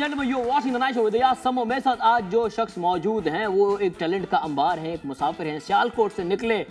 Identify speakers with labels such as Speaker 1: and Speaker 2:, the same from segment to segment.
Speaker 1: gentlemen, you're watching the night show with Iyas Samo। मेरे साथ आज जो शख्स मौजूद हैं वो एक टैलेंट का अंबार है, एक मुसाफिर हैं, सियालकोट से निकले,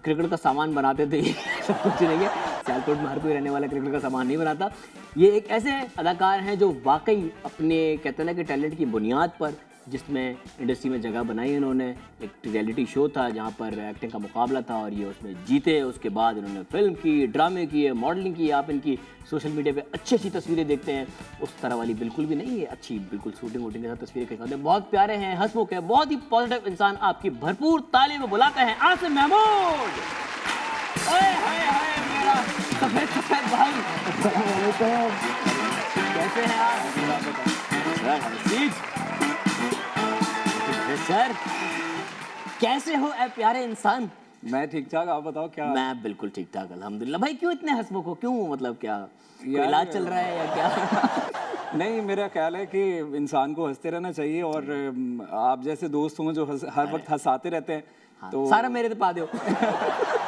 Speaker 1: क्रिकेट का सामान बनाते थे। सब कुछ नहीं है, सियालकोट में हर कोई रहने वाला क्रिकेट का सामान नहीं बनाता। ये एक ऐसे अदाकार हैं जो वाकई अपने कहते हैं ना कि टैलेंट की बुनियाद पर, जिसमें इंडस्ट्री में जगह बनाई इन्होंने, एक रियलिटी शो था जहाँ पर एक्टिंग का मुकाबला था और ये उसमें जीते। उसके बाद इन्होंने फिल्म की, ड्रामे किए, मॉडलिंग की। आप इनकी सोशल मीडिया पे अच्छी अच्छी तस्वीरें देखते हैं, उस तरह वाली बिल्कुल भी नहीं है, अच्छी बिल्कुल शूटिंग वूटिंग के साथ तस्वीरें खिंचवाते हैं। बहुत प्यारे हैं, हंसमुख है, बहुत ही पॉजिटिव इंसान। आपकी भरपूर ताली में बुलाते हैं आसिम महमूद। ओए हाय हाय मेरा सफेद सफेद भाई, कैसे हैं आप? सर कैसे हो ए प्यारे इंसान?
Speaker 2: मैं ठीक ठाक, आप बताओ क्या?
Speaker 1: मैं बिल्कुल ठीक ठाक अल्हम्दुलिल्लाह। भाई क्यों इतने हंसमुख हो, क्यों, मतलब क्या कोई इलाज चल रहा है या क्या?
Speaker 2: नहीं, मेरा ख्याल है कि इंसान को हंसते रहना चाहिए और आप जैसे दोस्त हों जो हर वक्त हंसाते रहते हैं।
Speaker 1: हाँ,
Speaker 2: तो
Speaker 1: सारा मेरे तो पा दो।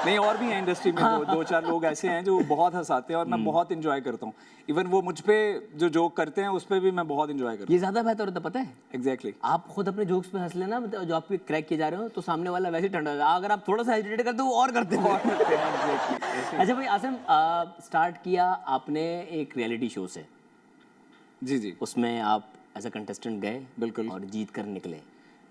Speaker 2: नहीं, और भी हैं इंडस्ट्री में दो चार लोग ऐसे हैं जो बहुत हंसाते हैं और मैं बहुत इंजॉय करता हूँ। इवन वो मुझ पे जो जोक करते हैं उस पर भी मैं बहुत इंजॉय करता हूँ।
Speaker 1: ये ज्यादा बेहतर होता, पता है?
Speaker 2: एग्जैक्टली।
Speaker 1: आप खुद अपने जोक्स पे हंस लेना, जो आप क्रैक किए जा रहे हो, तो सामने वाला वैसे ही ठंडा हो जाएगा। अगर आप थोड़ा सा हेजिटेट करते हो वो और करते हो। अच्छा भाई आसिम, स्टार्ट किया आपने एक रियलिटी शो से।
Speaker 2: जी जी,
Speaker 1: उसमें आप एज अ कंटेस्टेंट गए,
Speaker 2: बिल्कुल,
Speaker 1: और जीत कर निकले।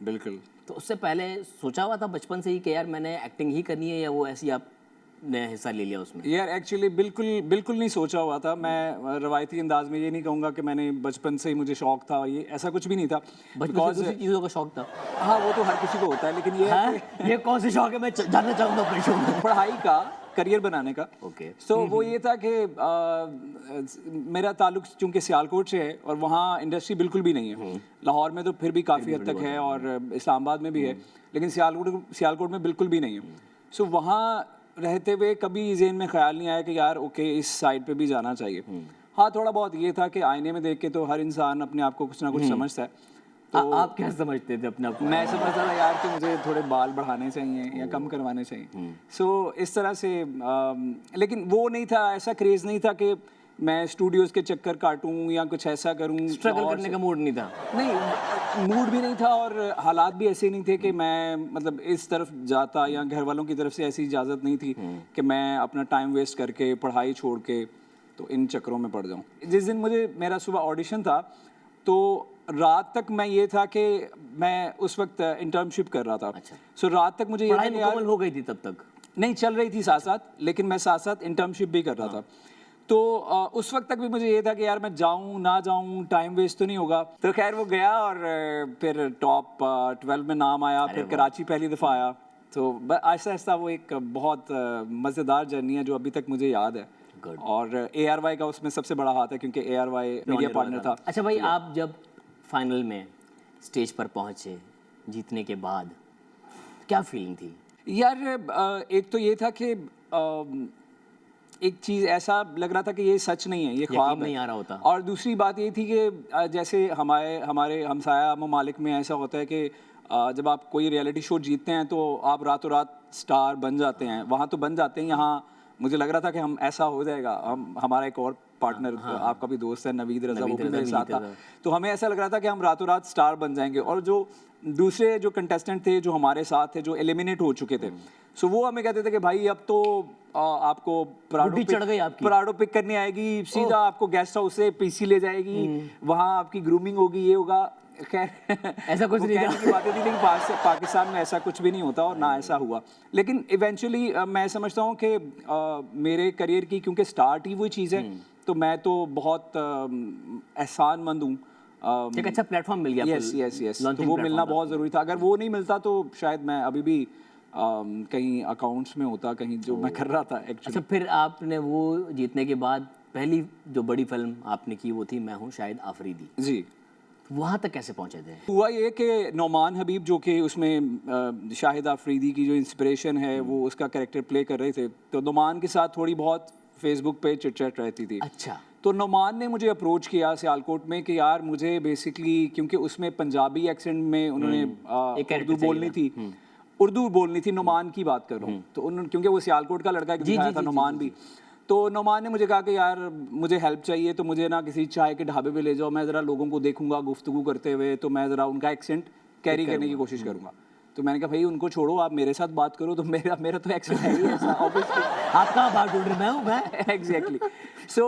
Speaker 2: बिल्कुल।
Speaker 1: तो उससे पहले सोचा हुआ था बचपन से ही कि यार मैंने एक्टिंग ही करनी है, या वो ऐसी आपने हिस्सा ले लिया उसमें?
Speaker 2: यार एक्चुअली बिल्कुल नहीं सोचा हुआ था। मैं रवायती अंदाज में ये नहीं कहूँगा कि मैंने बचपन से ही मुझे शौक था, ये ऐसा कुछ भी नहीं था।
Speaker 1: बचपन से दूसरी चीज़ों का शौक था?
Speaker 2: हाँ, वो तो हर किसी को होता है, लेकिन ये
Speaker 1: है? ये कौन से शौक है, मैं जानना चाहूँगा अपने शौक में।
Speaker 2: पढ़ाई का, करियर बनाने का।
Speaker 1: ओके।
Speaker 2: सो वो ये था कि मेरा ताल्लुक चूंकि सियालकोट से है और वहाँ इंडस्ट्री बिल्कुल भी नहीं है। लाहौर में तो फिर भी काफ़ी हद तक है और इस्लामाबाद में भी है, लेकिन सियालकोट में बिल्कुल भी नहीं है। सो वहाँ रहते हुए कभी ज़हन में ख्याल नहीं आया कि यार ओके इस साइड पे भी जाना चाहिए। हाँ, थोड़ा बहुत ये था कि आईने में देख के तो हर इंसान अपने आप को कुछ ना कुछ समझता है।
Speaker 1: तो आप क्या समझते थे अपने आप को?
Speaker 2: मैं समझता था यार कि मुझे थोड़े बाल बढ़ाने चाहिए या कम करवाने चाहिए। सो इस तरह से लेकिन वो नहीं था, ऐसा क्रेज़ नहीं था कि मैं स्टूडियोज़ के चक्कर काटूं या कुछ ऐसा करूं।
Speaker 1: स्ट्रगल करने का मूड नहीं था?
Speaker 2: नहीं, मूड भी नहीं था और हालात भी ऐसे नहीं थे कि मैं मतलब इस तरफ जाता, या घर वालों की तरफ से ऐसी इजाज़त नहीं थी कि मैं अपना टाइम वेस्ट करके पढ़ाई छोड़ के तो इन चक्करों में पड़ जाऊँ। जिस दिन मेरा सुबह ऑडिशन था तो रात तक मैं ये था कि मैं उस वक्त इंटर्नशिप कर रहा था।
Speaker 1: अच्छा।
Speaker 2: सो रात तक मुझे ये
Speaker 1: पढ़ाई मुकम्मल हो गई थी तब तक?
Speaker 2: नहीं, चल रही थी साथ साथ, लेकिन मैं साथ साथ इंटर्नशिप भी कर रहा था। तो उस वक्त तक भी मुझे ये था कि यार मैं जाऊं ना जाऊं, टाइम वेस्ट तो नहीं होगा। तो खैर वो गया और फिर टॉप 12 में नाम आया, फिर कराची पहली दफ़ा आया। तो आहिस्ता आहिस्ता वो एक बहुत मज़ेदार जर्नी है जो अभी तक मुझे याद है। और ARY का उसमें सबसे बड़ा हाथ है क्योंकि ARY मीडिया पार्टनर था।
Speaker 1: अच्छा भाई, आप जब फाइनल में स्टेज पर पहुंचे जीतने के बाद, क्या फीलिंग थी?
Speaker 2: यार एक तो ये था कि एक चीज़ ऐसा लग रहा था कि ये सच नहीं है, ये ख्वाब
Speaker 1: नहीं आ रहा होता।
Speaker 2: और दूसरी बात ये थी कि जैसे हमारे हमसाया ममालिक में ऐसा होता है कि जब आप कोई रियलिटी शो जीतते हैं तो आप रातों रात स्टार बन जाते हैं। वहाँ तो बन जाते हैं, यहाँ मुझे लग रहा था कि हम ऐसा हो जाएगा। हमारा एक और पार्टनर आपका भी दोस्त है नवीद रज़ा, वो भी मेरे साथ था। तो हमें ऐसा लग रहा था कि हम रातों रात स्टार बन जाएंगे। और जो दूसरे जो कंटेस्टेंट थे जो हमारे साथ थे, जो एलिमिनेट हो चुके थे, सो वो हमें कहते थे कि भाई अब तो आपको पराडो पिक करने आएगी, सीधा आपको गेस्ट हाउस से PC ले जाएगी, वहाँ आपकी ग्रूमिंग होगी, ये होगा। खैर
Speaker 1: ऐसा कुछ नहीं
Speaker 2: की बातें थी, लेकिन पाकिस्तान में ऐसा कुछ भी नहीं होता और ना ऐसा हुआ। लेकिन इवेंचुअली मैं समझता हूँ कि मेरे करियर की क्योंकि स्टार्ट ही वही चीज़ है, तो मैं तो बहुत एहसानमंद हूँ।
Speaker 1: एक अच्छा प्लेटफॉर्म मिल गया।
Speaker 2: यस, तो वो मिलना बहुत ज़रूरी था। अगर वो नहीं मिलता तो शायद मैं अभी भी कहीं अकाउंट्स में होता, कहीं जो मैं कर रहा था एक्चुअली।
Speaker 1: अच्छा, फिर आपने वो जीतने के बाद पहली जो बड़ी फिल्म आपने की वो थी मैं हूँ शाहिद आफरीदी।
Speaker 2: जी।
Speaker 1: वहाँ तक कैसे पहुँचे थे?
Speaker 2: हुआ ये कि नौमान हबीब जो कि उसमें शाहिद आफरीदी की जो इंस्पिरेशन है वो उसका कैरेक्टर प्ले कर रहे थे, तो नौमान के साथ थोड़ी बहुत फेसबुक पे चिट चैट रहती थी।
Speaker 1: अच्छा।
Speaker 2: तो नौमान ने मुझे अप्रोच किया सियालकोट में कि यार मुझे बेसिकली, क्योंकि उसमें पंजाबी एक्सेंट में उन्होंने उर्दू बोलनी थी, नौमान की बात कर रहा हूँ। तो उन्होंने, क्योंकि वो सियालकोट का लड़का दिखाया था नौमान भी, तो नोमान ने मुझे कहा कि यार मुझे हेल्प चाहिए, तो मुझे ना किसी चाय के ढाबे पे ले जाओ, मैं ज़रा लोगों को देखूंगा गुफ्तगू करते हुए, तो मैं ज़रा उनका एक्सेंट कैरी करने की कोशिश करूंगा। तो मैंने कहा भाई उनको छोड़ो, आप मेरे साथ बात करो। तो मेरा मेरा तो एक्सेंट है ही ऐसा ऑब्वियसली।
Speaker 1: आप कहाँ बात ढूंढ रहे, मैं हूँ मैं।
Speaker 2: एग्जैक्टली। सो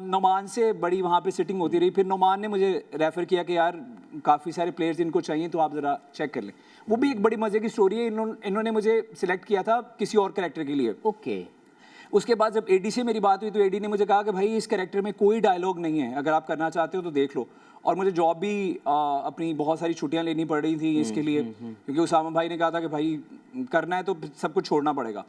Speaker 2: नोमान से बड़ी वहाँ पे सिटिंग होती रही। फिर नोमान ने मुझे रेफ़र किया कि यार काफ़ी सारे प्लेयर्स इनको चाहिए, तो आप ज़रा चेक कर लें। वो भी एक बड़ी मज़े की स्टोरी है। इन्होंने मुझे सिलेक्ट किया था किसी और कैरेक्टर के लिए।
Speaker 1: ओके।
Speaker 2: उसके बाद जब एडी से मेरी बात हुई तो एडी ने मुझे कहा कि भाई इस कैरेक्टर में कोई डायलॉग नहीं है, अगर आप करना चाहते हो तो देख लो। और मुझे जॉब भी अपनी बहुत सारी छुट्टियां लेनी पड़ रही थी इसके लिए, क्योंकि उसामा भाई ने कहा था कि भाई करना है तो सब कुछ छोड़ना पड़ेगा।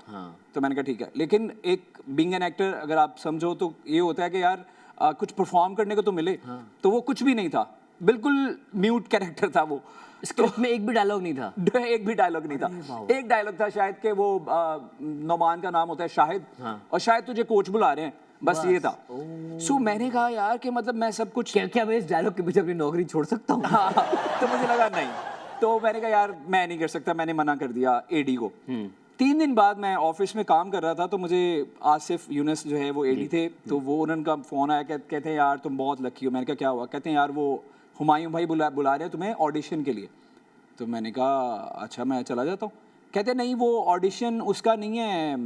Speaker 2: तो मैंने कहा ठीक है। लेकिन एक बीइंग एन एक्टर अगर आप समझो तो ये होता है कि यार कुछ परफॉर्म करने को तो मिले। तो वो कुछ भी नहीं था, बिल्कुल म्यूट कैरेक्टर था वो।
Speaker 1: स्क्रिप्ट में एक भी डायलॉग नहीं था।
Speaker 2: एक भी डायलॉग नहीं था। एक डायलॉग था शायद कि वो नोमान का नाम होता है शाहिद, और शायद तुझे कोच बुला रहे हैं, बस ये था। सो मैंने कहा यार कि मतलब मैं सब कुछ
Speaker 1: क्या मैं इस डायलॉग के पीछे अपनी नौकरी छोड़ सकता हूँ?
Speaker 2: हाँ, तो मुझे लगा नहीं। तो मैंने कहा यार मैं नहीं कर सकता, मैंने मना कर दिया एडी को। 3 दिन बाद मैं ऑफिस में काम कर रहा था, तो मुझे आसिफ यूनुस जो है वो एडी थे, तो वो उनका फ़ोन आया, कहते हैं यार तुम बहुत लकी हो। मैंने कहा क्या हुआ? कहते हैं यार वो हुमायूं भाई बुला रहे हैं तुम्हें ऑडिशन के लिए। तो मैंने कहा अच्छा मैं चला जाता हूँ। कहते नहीं वो ऑडिशन उसका नहीं है,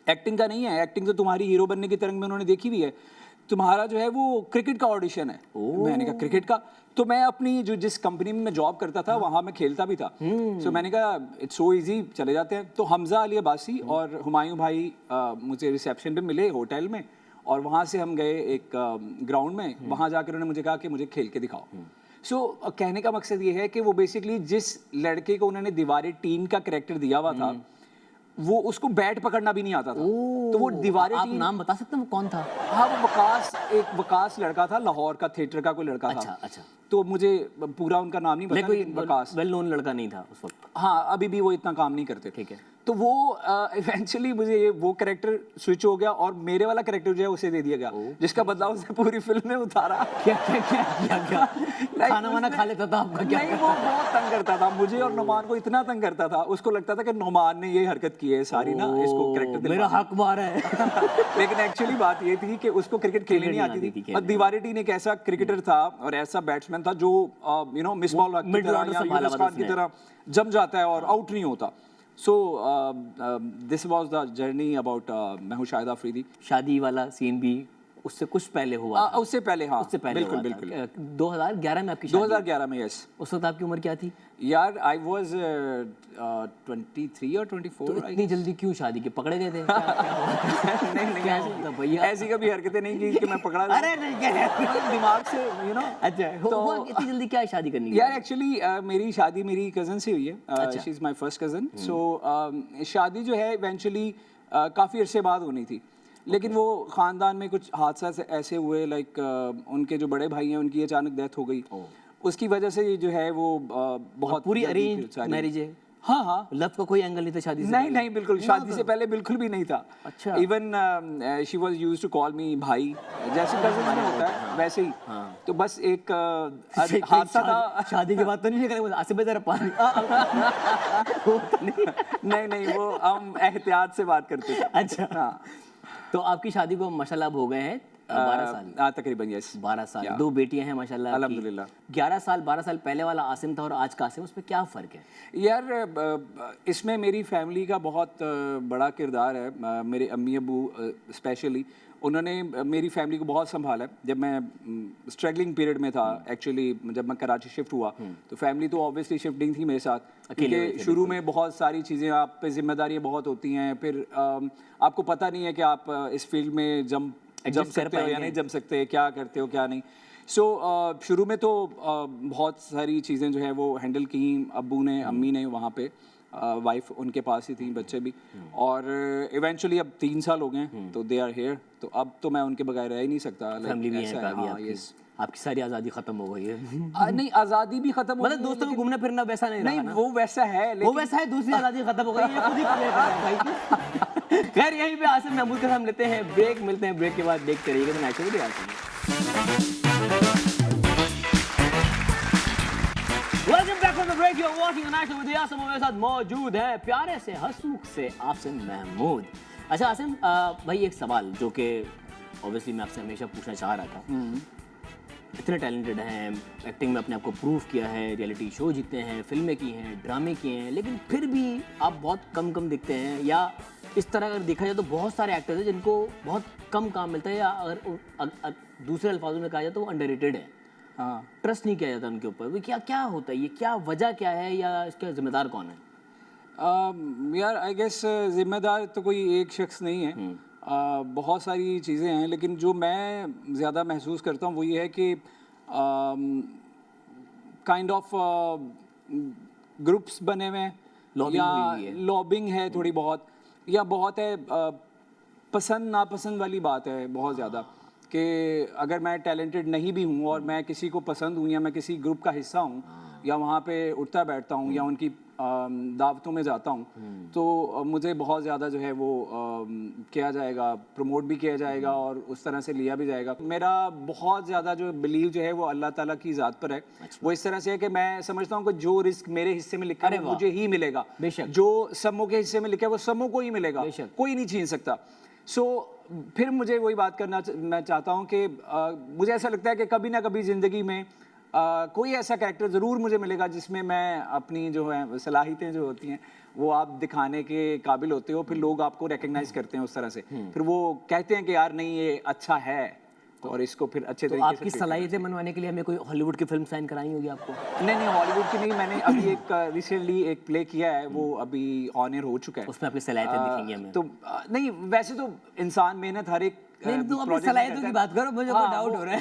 Speaker 2: एक्टिंग का नहीं है, एक्टिंग तो तुम्हारी हीरो बनने की तरंग में उन्होंने देखी भी है, तुम्हारा जो है वो क्रिकेट का ऑडिशन है। मैंने कहा क्रिकेट का? तो मैं अपनी जो जिस कंपनी में मैं जॉब करता था वहाँ मैं खेलता भी था। सो मैंने कहा इट्स सो इजी, चले जाते हैं। तो हमजा अली अब्बासी और हुमायूं भाई मुझे रिसेप्शन पे मिले होटल में, और वहाँ से हम गए एक ग्राउंड में। वहाँ जाकर उन्होंने मुझे कहा कि मुझे खेल के दिखाओ। सो कहने का मकसद ये है कि वो बेसिकली जिस लड़के को उन्होंने दीवारें टीम का कैरेक्टर दिया हुआ था, वो उसको बैट पकड़ना भी नहीं आता था। तो वो दीवारें
Speaker 1: आप नाम बता सकते हैं वो कौन था?
Speaker 2: हाँ, वो वकास लड़का था, लाहौर का थिएटर का कोई लड़का था।
Speaker 1: अच्छा।
Speaker 2: तो मुझे पूरा उनका नाम नहीं पता, लेकिन वकास
Speaker 1: वेल नोन लड़का नहीं था उस वक्त।
Speaker 2: हाँ, अभी भी वो इतना काम नहीं करते।
Speaker 1: ठीक है।
Speaker 2: तो वो इवेंचुअली मुझे वो कैरेक्टर स्विच हो गया, और मेरे वाला कैरेक्टर जो है उसे दे दिया गया, जिसका बदला उसने पूरी फिल्म में उतारा।
Speaker 1: क्या खाना वाना खा लेता था आपका क्या?
Speaker 2: नहीं, वो बहुत तंग करता था मुझे और नोमान को, इतना तंग करता था। उसको लगता था कि नोमान ने ये हरकत की है सारी ना, इसको कैरेक्टर
Speaker 1: मेरा हक बार है।
Speaker 2: लेकिन एक्चुअली बात ये थी कि उसको क्रिकेट खेलनी नहीं आती थी। और दीवारेटी ने एक ऐसा क्रिकेटर था और ऐसा बैट्समैन था जो मिसबाउल हक की तरह या यूनुस खान की तरह जम जाता है और आउट नहीं होता। So this was the journey about मैं हूँ शाहिद आफरीदी।
Speaker 1: शादी वाला सीन भी उससे कुछ पहले हुआ था?
Speaker 2: उससे पहले, हाँ,
Speaker 1: उससे पहले
Speaker 2: बिल्कुल।
Speaker 1: 2011 में आपकी शादी?
Speaker 2: 2011 में, यस।
Speaker 1: उस वक्त आपकी उम्र क्या थी?
Speaker 2: यार आई वाज 23 और 24।
Speaker 1: तो इतनी जल्दी क्यों शादी की? पकड़े गए थे?
Speaker 2: नहीं,
Speaker 1: भैया
Speaker 2: ऐसी कभी हरकतें नहीं की कि मैं पकड़ा।
Speaker 1: अरे नहीं, क्या
Speaker 2: दिमाग से
Speaker 1: अच्छा तो इतनी जल्दी क्या शादी करनी है?
Speaker 2: यार एक्चुअली मेरी शादी मेरी कज़न से हुई है। She is my first cousin. So शादी जो है इवेंचुअली काफ़ी अरसे बाद होनी थी, लेकिन वो ख़ानदान में कुछ हादसा ऐसे हुए, लाइक उनके जो बड़े भाई हैं उनकी अचानक डेथ हो गई। उसकी वजह से जो है वो बहुत
Speaker 1: पूरी अरेंज मैरिज है?
Speaker 2: हाँ,
Speaker 1: लव का कोई एंगल नहीं था शादी से?
Speaker 2: नहीं, बिल्कुल शादी से पहले बिल्कुल भी नहीं था।
Speaker 1: अच्छा।
Speaker 2: Even she was used to call me भाई, जैसे कजिन में होता है वैसे ही। तो बस एक हादसा था।
Speaker 1: शादी की बात तो नहीं करेंगे, आसिफ भाई जरा पानी।
Speaker 2: नहीं, वो हम एहतियात से बात करते थे।
Speaker 1: अच्छा,
Speaker 2: हाँ।
Speaker 1: तो आपकी शादी को माशाल्लाह अब हो गए हैं 12 साल?
Speaker 2: तकरीबन, यस,
Speaker 1: 12 साल। 2 बेटियां हैं माशाल्लाह,
Speaker 2: अल्हम्दुलिल्लाह।
Speaker 1: 11 साल 12 साल पहले वाला आसिम था और आज का आसिम, उसमें क्या फ़र्क है?
Speaker 2: यार इसमें मेरी फैमिली का बहुत बड़ा किरदार है। मेरे अम्मी अबू स्पेशली, उन्होंने मेरी फैमिली को बहुत संभाला है। जब मैं स्ट्रगलिंग पीरियड में था, एक्चुअली जब मैं कराची शिफ्ट हुआ, तो फैमिली तो ऑब्वियसली शिफ्टिंग थी मेरे साथ, क्योंकि शुरू में बहुत सारी चीज़ें आप पे जिम्मेदारियाँ बहुत होती हैं। फिर आपको पता नहीं है कि आप इस फील्ड में जम सकते हो या नहीं जम सकते, क्या करते हो क्या नहीं। सो शुरू में तो बहुत सारी चीज़ें जो है वो हैंडल की अब्बू ने, अम्मी ने वहाँ पे, वाइफ उनके पास ही थी, बच्चे भी। और इवेंचुअली अब 3 साल हो गए हैं, तो दे आर हेयर। तो अब तो मैं उनके बगैर रह ही नहीं सकता।
Speaker 1: फैमिली भी है आपकी? आपकी सारी आज़ादी ख़त्म हो गई है?
Speaker 2: नहीं, आज़ादी भी खत्म हो गई,
Speaker 1: मतलब दोस्तों को घूमना फिरना वैसा नहीं रहा ना?
Speaker 2: वो वैसा है,
Speaker 1: वो वैसा है, दूसरी आज़ादी खत्म हो गई है, खुद ही क्लियर कर रहा है भाई। खैर यहीं पे आसिफ महमूद के साथ लेते हैं ब्रेक, मिलते हैं ब्रेक के बाद। देखते रहिएगा तो नेशनल वीडियो आते हैं। Welcome back from the break, you are watching national video. मेरे साथ मौजूद है प्यारे से हंसमुख से आसिफ महमूद। अच्छा आसिम, भाई एक सवाल जो कि ऑब्वियसली मैं आपसे हमेशा पूछना चाह रहा था। इतने टैलेंटेड हैं, एक्टिंग में अपने आप को प्रूव किया है, रियलिटी शो जीते हैं, फिल्में की हैं, ड्रामे किए हैं, लेकिन फिर भी आप बहुत कम दिखते हैं, या इस तरह अगर देखा जाए तो बहुत सारे एक्टर्स हैं जिनको बहुत कम काम मिलता है, या अगर दूसरे अल्फाजों में कहा जाए तो वो अंडररेटेड है।
Speaker 2: हाँ
Speaker 1: ट्रस्ट नहीं किया जाता उनके ऊपर। वो क्या क्या होता है, ये क्या वजह क्या है, या इसका जिम्मेदार कौन है?
Speaker 2: यार आई गेस जिम्मेदार तो कोई एक शख्स नहीं है। बहुत सारी चीज़ें हैं, लेकिन जो मैं ज़्यादा महसूस करता हूँ वो ये है कि काइंड ऑफ ग्रुप्स बने हुए हैं,
Speaker 1: Lobbying
Speaker 2: या
Speaker 1: हुई हुई है।
Speaker 2: लॉबिंग है थोड़ी बहुत, या बहुत है पसंद नापसंद वाली बात है बहुत ज़्यादा, कि अगर मैं टैलेंटेड नहीं भी हूँ और मैं किसी को पसंद हूँ, या मैं किसी ग्रुप का हिस्सा हूँ, या वहाँ पे उठता बैठता हूँ, या उनकी दावतों में जाता हूँ, तो मुझे बहुत ज़्यादा जो है वो किया जाएगा, प्रमोट भी किया जाएगा और उस तरह से लिया भी जाएगा। मेरा बहुत ज़्यादा जो बिलीव जो है वो अल्लाह ताला की ज़ात पर है। वो इस तरह से है कि मैं समझता हूँ कि जो रिस्क मेरे हिस्से में लिखा है वो मुझे ही मिलेगा,
Speaker 1: बेशक।
Speaker 2: जो समों के हिस्से में लिखा है वो समों को ही मिलेगा,
Speaker 1: बेशक।
Speaker 2: कोई नहीं छीन सकता। सो फिर मुझे वही बात करना मैं चाहता हूँ कि मुझे ऐसा लगता है कि कभी ना कभी ज़िंदगी में कोई ऐसा कैरेक्टर ज़रूर मुझे मिलेगा जिसमें मैं अपनी जो है सलाहियतें जो होती हैं वो आप दिखाने के काबिल होते हो, फिर लोग आपको रिकग्नाइज करते हैं उस तरह से, फिर वो कहते हैं कि यार नहीं ये अच्छा है, और इसको फिर अच्छे
Speaker 1: तो
Speaker 2: तरीके से
Speaker 1: आपकी सलाहियतें मनवाने के लिए हमें कोई हॉलीवुड की फिल्म साइन कराई होगी आपको?
Speaker 2: नहीं हॉलीवुड की नहीं, मैंने अभी एक रिसेंटली एक प्ले किया है, वो अभी ऑन एयर हो चुका है।
Speaker 1: उसमें आपकी सलाहियतें दिखेंगी हमें?
Speaker 2: तो नहीं, वैसे तो इंसान मेहनत हर एक
Speaker 1: नहीं, तो अपनी
Speaker 2: project में
Speaker 1: सलाहियतों
Speaker 2: करता
Speaker 1: की
Speaker 2: है।
Speaker 1: बात करो, मुझे कोई डाउट हो रहा है।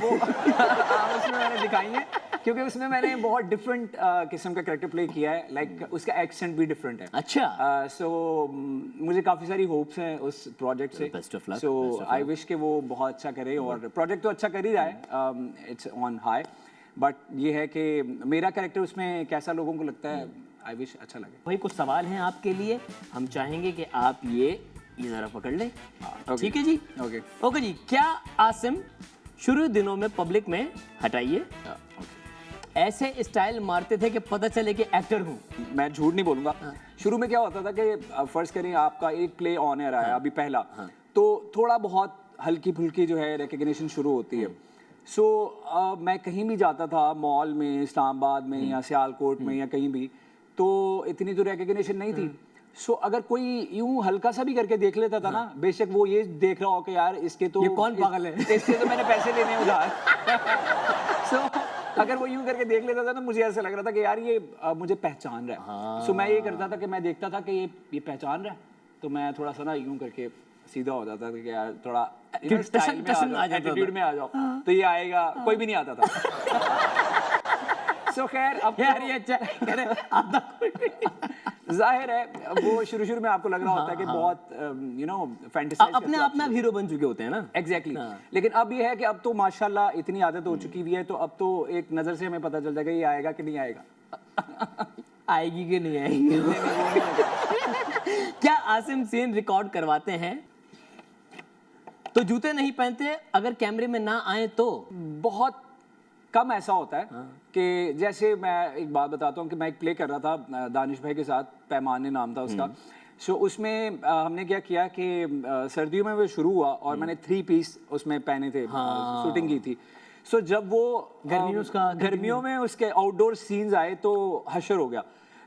Speaker 2: उसमें मैंने दिखाई है, क्योंकि उसमें मैंने बहुत डिफरेंट किस्म का कैरेक्टर प्ले किया है, लाइक उसका एक्सेंट भी डिफरेंट है।
Speaker 1: अच्छा।
Speaker 2: सो मुझे काफ़ी सारी होप्स हैं उस प्रोजेक्ट से।
Speaker 1: Best of luck,
Speaker 2: so
Speaker 1: best of
Speaker 2: I wish कि वो बहुत अच्छा करे, और प्रोजेक्ट तो अच्छा कर ही रहा है, इट्स ऑन हाई, बट ये है कि मेरा कैरेक्टर उसमें कैसा लोगों को लगता है, आई विश अच्छा लगे।
Speaker 1: भाई कुछ सवाल हैं आपके लिए, हम चाहेंगे कि आप ये ज़रा पकड़ लें।
Speaker 2: okay.
Speaker 1: ठीक है जी?
Speaker 2: ओके
Speaker 1: ओके जी। क्या आसिम शुरू दिनों में पब्लिक में हटाइए ऐसे स्टाइल मारते थे कि पता चले कि एक्टर हूँ?
Speaker 2: मैं झूठ नहीं बोलूंगा। शुरू में क्या होता था कि फर्ज करें आपका एक प्ले ऑन एयर आया, अभी पहला, तो थोड़ा बहुत हल्की फुल्की जो है रिकग्निशन शुरू होती है। सो मैं कहीं भी जाता था, मॉल में, इस्लामाबाद में या सियालकोट में या कहीं भी, तो इतनी तो रिकग्निशन नहीं थी। सो अगर कोई यूं हल्का सा भी करके देख लेता था ना, बेशक वो ये देख रहा हो कि यार इसके तो
Speaker 1: ये कौन पागल है?
Speaker 2: इससे तो मैंने पैसे लेने हैं उधार। सो अगर वो यूं करके देख लेता था ना, मुझे ऐसा लग रहा था कि यार ये मुझे पहचान रहा है। सो मैं ये करता था कि मैं देखता था कि ये पहचान रहा है, तो मैं थोड़ा सा ना यूं करके सीधा हो जाता था कि यार थोड़ा स्टाइल में आ जाओ, एटीट्यूड में आ जाओ, तो ये आएगा। कोई भी नहीं आता था। सो खैर अब
Speaker 1: यार ये अच्छा कह रहे आता कोई नहीं।
Speaker 2: जाहिर है वो शुरू में आपको लग रहा होता है कि बहुत यू नो फैंटेसाइज
Speaker 1: अपने आप में आप हीरो बन चुके होते हैं ना।
Speaker 2: एग्जैक्टली। लेकिन अब ये है कि अब तो माशाल्लाह इतनी आदत हो चुकी हुई है, तो अब तो एक नज़र से हमें पता चल जाएगा ये आएगा कि नहीं आएगा।
Speaker 1: आएगी कि नहीं आएगी। क्या आसिम सीन रिकॉर्ड करवाते हैं तो जूते नहीं पहनते, अगर कैमरे में ना आए तो?
Speaker 2: बहुत कम ऐसा होता है कि जैसे मैं एक बात बताता हूँ कि मैं एक प्ले कर रहा था दानिश भाई के साथ, पैमाने नाम था उसका। सो उसमें हमने क्या किया कि सर्दियों में वो शुरू हुआ और मैंने 3 पीस उसमें पहने थे, शूटिंग की थी। सो जब वो गर्मियों में उसके आउटडोर सीन्स आए तो हशर हो गया।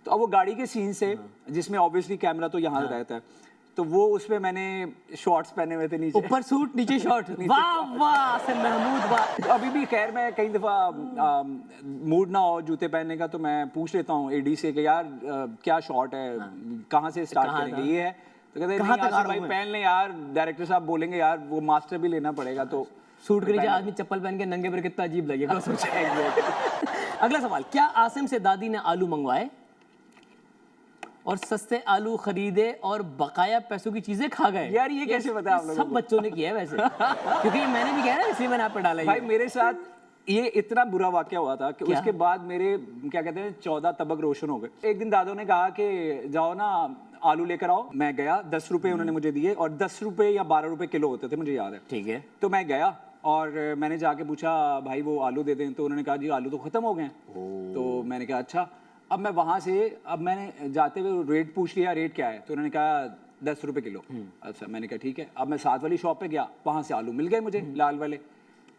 Speaker 2: तो अब वो गाड़ी के सीन से, जिसमें ऑब्वियसली कैमरा तो यहाँ रहता है, तो वो उसमें मैंने शॉर्ट्स पहने हुए थे, नीचे
Speaker 1: ऊपर सूट नीचे शॉर्ट। वाह वाह से महमूद वाह।
Speaker 2: तो अभी भी खैर मैं कई दफ़ा मूड ना हो जूते पहनने का, तो मैं पूछ लेता हूँ एडी से कि यार क्या शॉट है, कहाँ से स्टार्ट करेंगे, ये है? तो कहते हैं
Speaker 1: कहाँ
Speaker 2: नहीं
Speaker 1: तक
Speaker 2: आसिफ भाई पहन लें यार, डायरेक्टर साहब बोलेंगे यार वो मास्टर भी लेना पड़ेगा। तो
Speaker 1: सूट के नीचे आदमी चप्पल पहन के नंगे पर कितना अजीब लगेगा सोचा। अगला सवाल, क्या आसिम से दादी ने आलू मंगवाए और सस्ते आलू खरीदे और बकाया पैसों की चीजें खा गए?
Speaker 2: यार ये कैसे पता है आप लोगों
Speaker 1: सब बच्चों ने किया है वैसे। क्योंकि मैंने भी कहा ना, इसलिए मैंने आप पे डाला
Speaker 2: भाई मेरे साथ ये इतना बुरा वाकया हुआ था कि उसके बाद मेरे क्या कहते हैं 14 तबक रोशन हो गए। एक दिन दादों ने कहा कि जाओ ना आलू लेकर आओ। मैं गया, 10 रुपए उन्होंने मुझे दिए, और 10 रुपए या 12 रुपए किलो होते थे, मुझे याद है।
Speaker 1: ठीक है।
Speaker 2: तो मैं गया और मैंने जाके पूछा भाई वो आलू दे दें, तो उन्होंने कहा जी आलू तो खत्म हो गए। तो मैंने कहा अच्छा। अब मैं वहाँ से, अब मैंने जाते हुए रेट पूछ लिया, रेट क्या है? तो उन्होंने कहा 10 रुपए किलो। अच्छा, मैंने कहा ठीक है। अब मैं साथ वाली शॉप पे गया, वहाँ से आलू मिल गए मुझे लाल वाले,